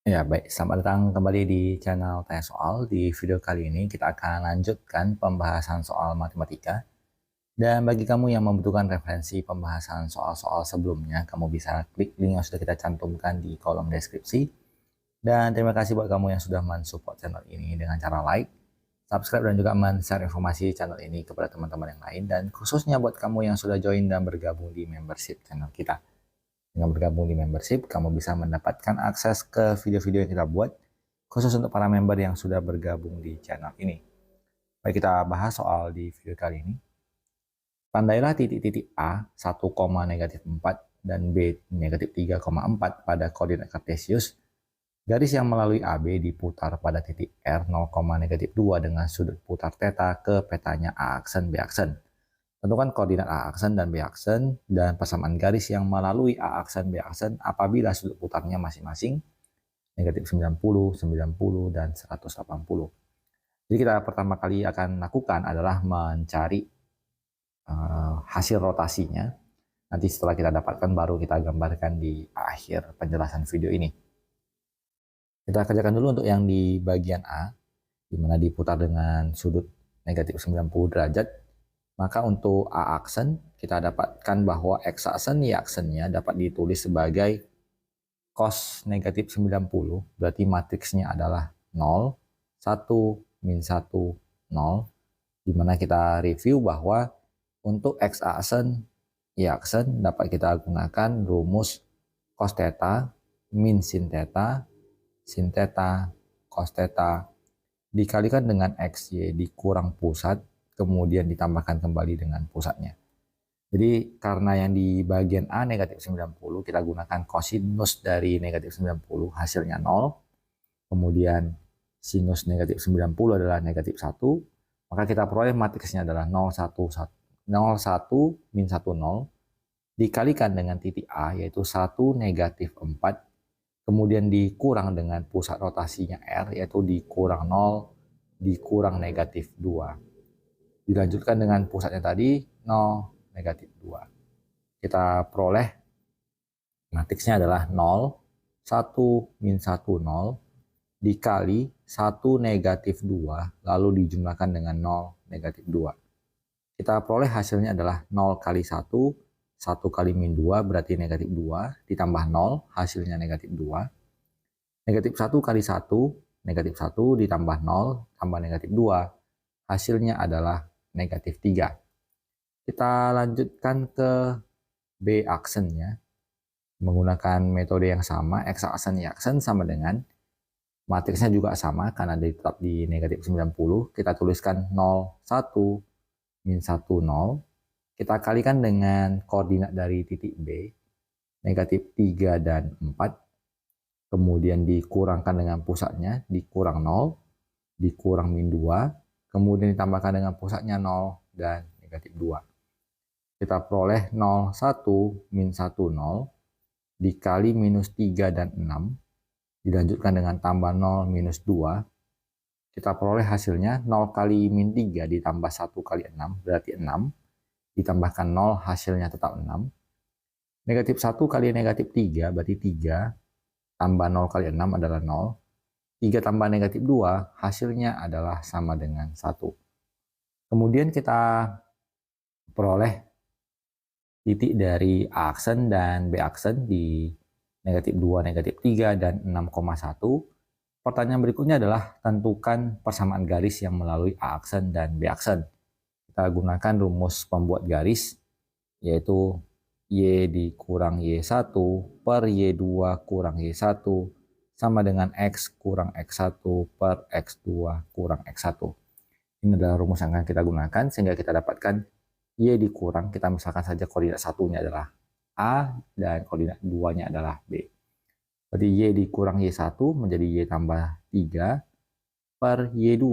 Ya, baik. Selamat datang kembali di channel Tanya Soal. Di video kali ini kita akan lanjutkan pembahasan soal matematika. Dan bagi kamu yang membutuhkan referensi pembahasan soal-soal sebelumnya, kamu bisa klik link yang sudah kita cantumkan di kolom deskripsi. Dan terima kasih buat kamu yang sudah mensupport channel ini dengan cara like, subscribe, dan juga men-share informasi channel ini kepada teman-teman yang lain. Dan khususnya buat kamu yang sudah join dan bergabung di membership channel kita. Dengan bergabung di membership, kamu bisa mendapatkan akses ke video-video yang kita buat khusus untuk para member yang sudah bergabung di channel ini. Baik, kita bahas soal di video kali ini. Pandailah titik-titik A 1, -4 dan B negatif 3,4 pada koordinat kartesius. Garis yang melalui AB diputar pada titik R 0, -2 dengan sudut putar theta ke petanya A aksen B aksen. Tentukan koordinat A aksen dan B aksen dan persamaan garis yang melalui A aksen B aksen apabila sudut putarnya masing-masing negatif 90, 90, dan 180. Jadi kita pertama kali akan lakukan adalah mencari hasil rotasinya. Nanti setelah kita dapatkan baru kita gambarkan di akhir penjelasan video ini. Kita kerjakan dulu untuk yang di bagian A, di mana diputar dengan sudut negatif 90 derajat. Maka untuk A aksen, kita dapatkan bahwa X aksen, Y aksennya dapat ditulis sebagai cos negatif 90, berarti matriksnya adalah 0, 1, min 1, 0, dimana kita review bahwa untuk X aksen, Y aksen dapat kita gunakan rumus cos theta, min sin theta, cos theta, dikalikan dengan XY dikurang pusat, kemudian ditambahkan kembali dengan pusatnya. Jadi karena yang di bagian A negatif 90, kita gunakan kosinus dari negatif 90, hasilnya 0. Kemudian sinus negatif 90 adalah negatif 1. Maka kita peroleh matriksnya adalah 0, 1, min 1, 0. Dikalikan dengan titik A, yaitu 1, negatif 4. Kemudian dikurang dengan pusat rotasinya R, yaitu dikurang 0, dikurang negatif 2. Dilanjutkan dengan pusatnya tadi 0, negatif 2. Kita peroleh matriksnya adalah 0, 1, min 1, 0, dikali 1, negatif 2, lalu dijumlahkan dengan 0, negatif 2. Kita peroleh hasilnya adalah 0 kali 1, 1 kali min 2 berarti negatif 2, ditambah 0, hasilnya negatif 2. Negatif 1 kali 1, negatif 1, ditambah 0, tambah negatif 2, hasilnya adalah negatif 3. Kita lanjutkan ke B aksennya. Menggunakan metode yang sama, X aksen, Y aksen sama dengan matriksnya juga sama karena tetap di negatif 90. Kita tuliskan 0, 1, min 1, 0. Kita kalikan dengan koordinat dari titik B, negatif 3 dan 4. Kemudian dikurangkan dengan pusatnya, dikurang 0, dikurang min 2. Kemudian ditambahkan dengan pusatnya 0 dan negatif 2. Kita peroleh 0, 1, min 1, 0, dikali minus 3 dan 6, dilanjutkan dengan tambah 0, minus 2. Kita peroleh hasilnya 0 kali min 3 ditambah 1 kali 6, berarti 6. Ditambahkan 0, hasilnya tetap 6. Negatif 1 kali negatif 3, berarti 3. Tambah 0 kali 6 adalah 0. 3 tambah negatif 2, hasilnya adalah sama dengan 1. Kemudian kita peroleh titik dari A aksen dan B aksen di negatif 2, negatif 3, dan 6,1. Pertanyaan berikutnya adalah tentukan persamaan garis yang melalui A aksen dan B aksen. Kita gunakan rumus pembuat garis, yaitu Y dikurang Y1 per Y2 kurang Y1 sama dengan X kurang X1 per X2 kurang X1. Ini adalah rumus yang akan kita gunakan sehingga kita dapatkan Y dikurang, kita misalkan saja koordinat satunya adalah A dan koordinat 2-nya adalah B. Berarti Y dikurang Y1 menjadi Y tambah 3 per Y2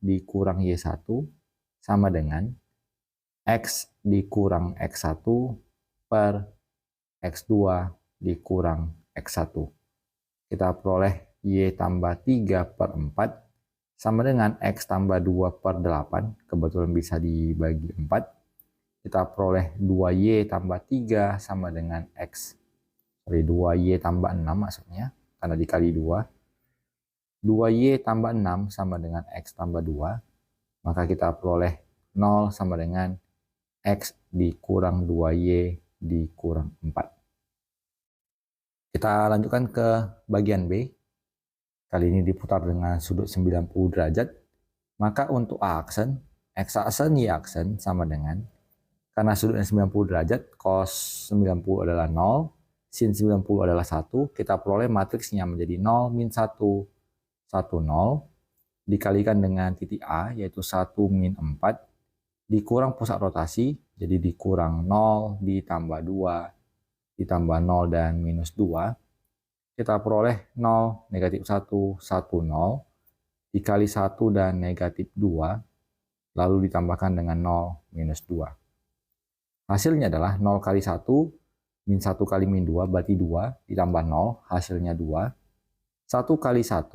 dikurang Y1 sama dengan X dikurang X1 per X2 dikurang X1. Kita peroleh Y tambah 3 per 4 sama dengan X tambah 2 per 8. Kebetulan bisa dibagi 4. Kita peroleh 2Y tambah 3 sama dengan X. 2Y tambah 6 maksudnya, karena dikali 2. 2Y tambah 6 sama dengan X tambah 2, maka kita peroleh 0 sama dengan X dikurang 2Y dikurang 4. Kita lanjutkan ke bagian B. Kali ini diputar dengan sudut 90 derajat. Maka untuk A aksen, X aksen, Y aksen sama dengan, karena sudutnya 90 derajat, cos 90 adalah 0, sin 90 adalah 1, kita peroleh matriksnya menjadi 0, min 1, 1, 0, dikalikan dengan titik A, yaitu 1, min 4, dikurang pusat rotasi, jadi dikurang 0, ditambah 2, ditambah 0, dan minus 2, kita peroleh 0, negatif 1, 1, 0, dikali 1 dan negatif 2, lalu ditambahkan dengan 0, minus 2. Hasilnya adalah 0 kali 1, min 1 kali min 2, berarti 2, ditambah 0, hasilnya 2. 1 kali 1,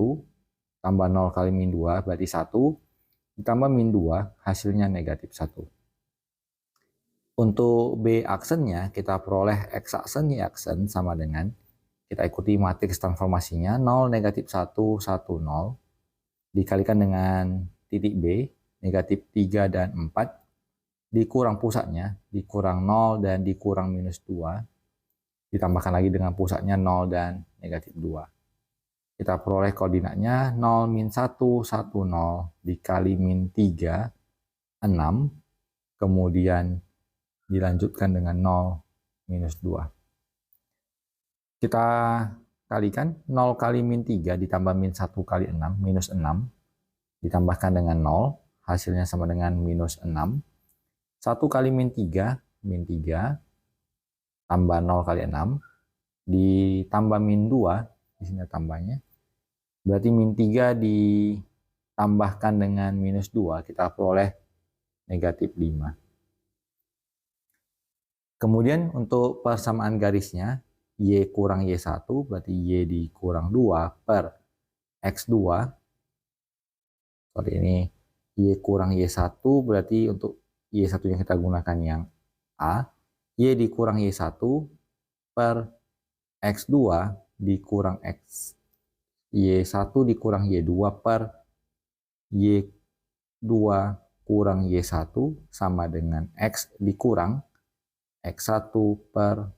tambah 0 kali min 2, berarti 1, ditambah min 2, hasilnya negatif 1. Untuk B aksennya, kita peroleh X aksen, Y aksen sama dengan, kita ikuti matriks transformasinya, 0, negatif 1, 1, 0, dikalikan dengan titik B, negatif 3 dan 4, dikurang pusatnya, dikurang 0 dan dikurang minus 2, ditambahkan lagi dengan pusatnya 0 dan negatif 2. Kita peroleh koordinatnya 0, min 1, 1, 0, dikali min 3, 6, kemudian dilanjutkan dengan 0, minus 2. Kita kalikan 0 kali min 3 ditambah min 1 kali 6, minus 6, ditambahkan dengan 0, hasilnya sama dengan minus 6. 1 kali min 3, tambah 0 kali 6, ditambah min 2, di sini tambahnya, berarti min 3 ditambahkan dengan minus 2, kita peroleh negatif 5. Kemudian untuk persamaan garisnya, Y kurang Y1, berarti Y dikurang 2 per X2, seperti ini, Y kurang Y1, berarti untuk Y1 yang kita gunakan yang A, Y dikurang Y1 per X2 dikurang X, Y1 dikurang Y2 per Y2 kurang Y1 sama dengan X dikurang X1 per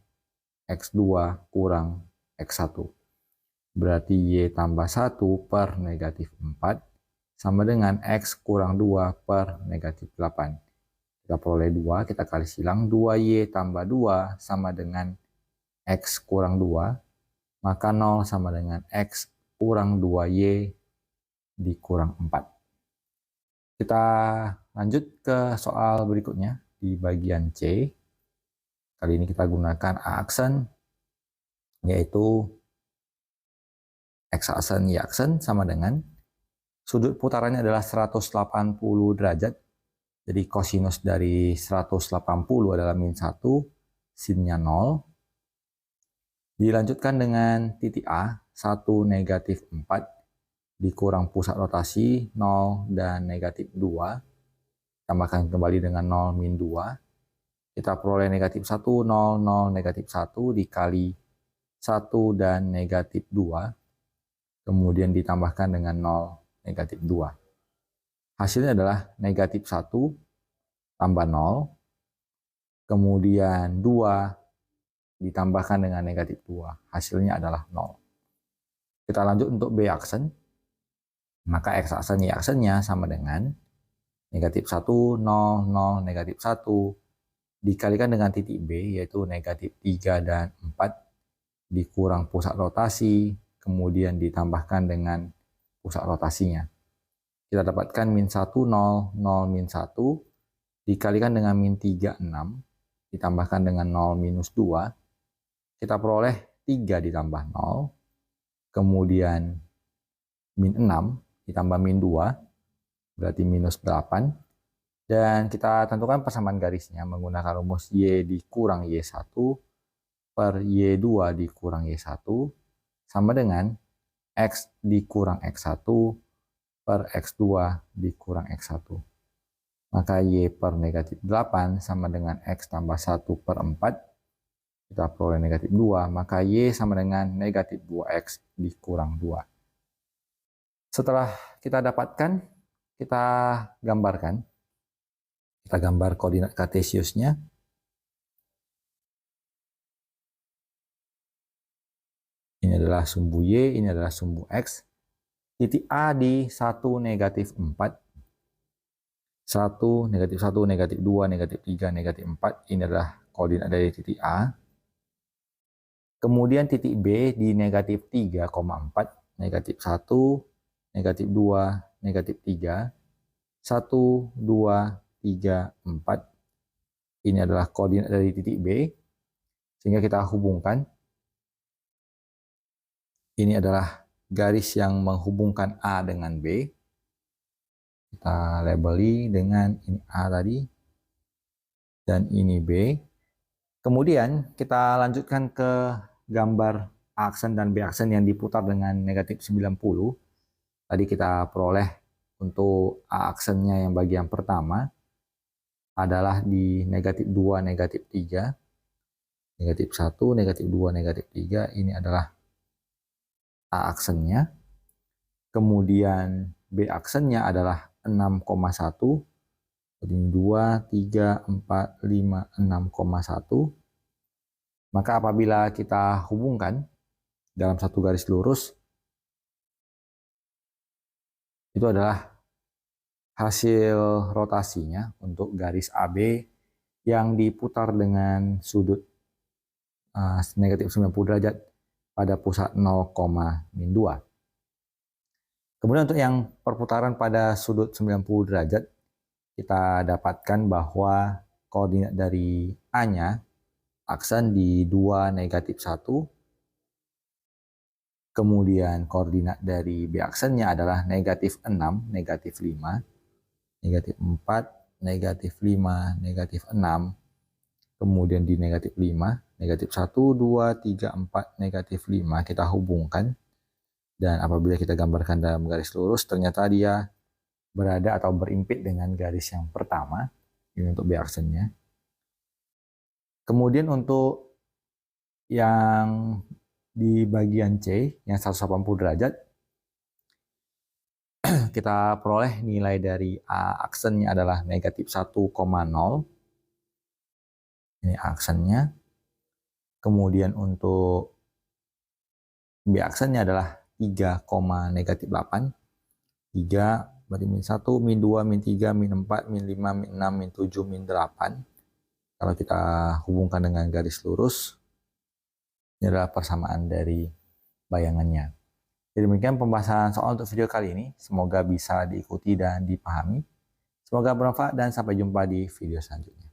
X2 kurang X1. Berarti Y tambah 1 per negatif 4 sama dengan X kurang 2 per negatif 8. Kita peroleh 2, kita kali silang, 2Y tambah 2 sama dengan X kurang 2, maka 0 sama dengan X kurang 2Y dikurang 4. Kita lanjut ke soal berikutnya di bagian C. Kali ini kita gunakan A aksen, yaitu X aksen, Y aksen sama dengan, sudut putarannya adalah 180 derajat. Jadi kosinus dari 180 adalah min 1, sinnya 0. Dilanjutkan dengan titik A, 1 negatif 4, dikurang pusat rotasi 0 dan negatif 2. Tambahkan kembali dengan 0 min 2. Kita peroleh negatif 1, 0, 0, negatif 1, dikali 1 dan negatif 2. Kemudian ditambahkan dengan 0, negatif 2. Hasilnya adalah negatif 1 tambah 0, kemudian 2 ditambahkan dengan negatif 2. Hasilnya adalah 0. Kita lanjut untuk B aksen. Maka X aksen, Y aksennya sama dengan negatif 1, 0, 0, negatif 1, dikalikan dengan titik B, yaitu negatif 3 dan 4, dikurang pusat rotasi, kemudian ditambahkan dengan pusat rotasinya. Kita dapatkan min 1, 0, 0, min 1, dikalikan dengan min 3, 6, ditambahkan dengan 0, minus 2, kita peroleh 3 ditambah 0, kemudian min 6, ditambah min 2, berarti minus 8, dan kita tentukan persamaan garisnya menggunakan rumus Y dikurang Y1 per Y2 dikurang Y1, sama dengan X dikurang X1 per X2 dikurang X1. Maka Y per negatif 8 sama dengan X tambah 1 per 4. Kita peroleh negatif 2. Maka Y sama dengan negatif 2X dikurang 2. Setelah kita dapatkan, kita gambarkan. Kita gambar koordinat kartesiusnya. Ini adalah sumbu Y, ini adalah sumbu X. Titik A di 1, negatif 4. 1, negatif 1, negatif 2, negatif 3, negatif 4. Ini adalah koordinat dari titik A. Kemudian titik B di negatif 3,4, negatif 1, negatif 2, negatif 3, 1, 2, 3, 4. Ini adalah koordinat dari titik B. Sehingga kita hubungkan. Ini adalah garis yang menghubungkan A dengan B. Kita labeli dengan ini A tadi. Dan ini B. Kemudian kita lanjutkan ke gambar A aksen dan B aksen yang diputar dengan negatif 90. Tadi kita peroleh untuk A aksennya yang bagian pertama adalah di negatif 2, negatif 3. Negatif 1, negatif 2, negatif 3. Ini adalah A aksennya. Kemudian B aksennya adalah 6,1. Ini 2, 3, 4, 5, 6,1. Maka apabila kita hubungkan dalam satu garis lurus, itu adalah hasil rotasinya untuk garis AB yang diputar dengan sudut negatif 90 derajat pada pusat 0,2. Kemudian untuk yang perputaran pada sudut 90 derajat, kita dapatkan bahwa koordinat dari A-nya aksen di 2, negatif 1. Kemudian koordinat dari B aksennya adalah negatif 6, negatif 5, negatif 4, negatif 5, negatif 6. Kemudian di negatif 5, negatif 1, 2, 3, 4, negatif 5. Kita hubungkan. Dan apabila kita gambarkan dalam garis lurus, ternyata dia berada atau berimpit dengan garis yang pertama. Ini untuk B aksennya. Kemudian untuk yang di bagian C, yang 180 derajat, kita peroleh nilai dari A aksennya adalah negatif 1,0. Ini aksennya. Kemudian untuk B aksennya adalah 3, negatif 8. 3 berarti min 1, min 2, min 3, min 4, min 5, min 6, min 7, min 8. Kalau kita hubungkan dengan garis lurus, ini adalah persamaan dari bayangannya. Jadi demikian pembahasan soal untuk video kali ini. Semoga bisa diikuti dan dipahami. Semoga bermanfaat dan sampai jumpa di video selanjutnya.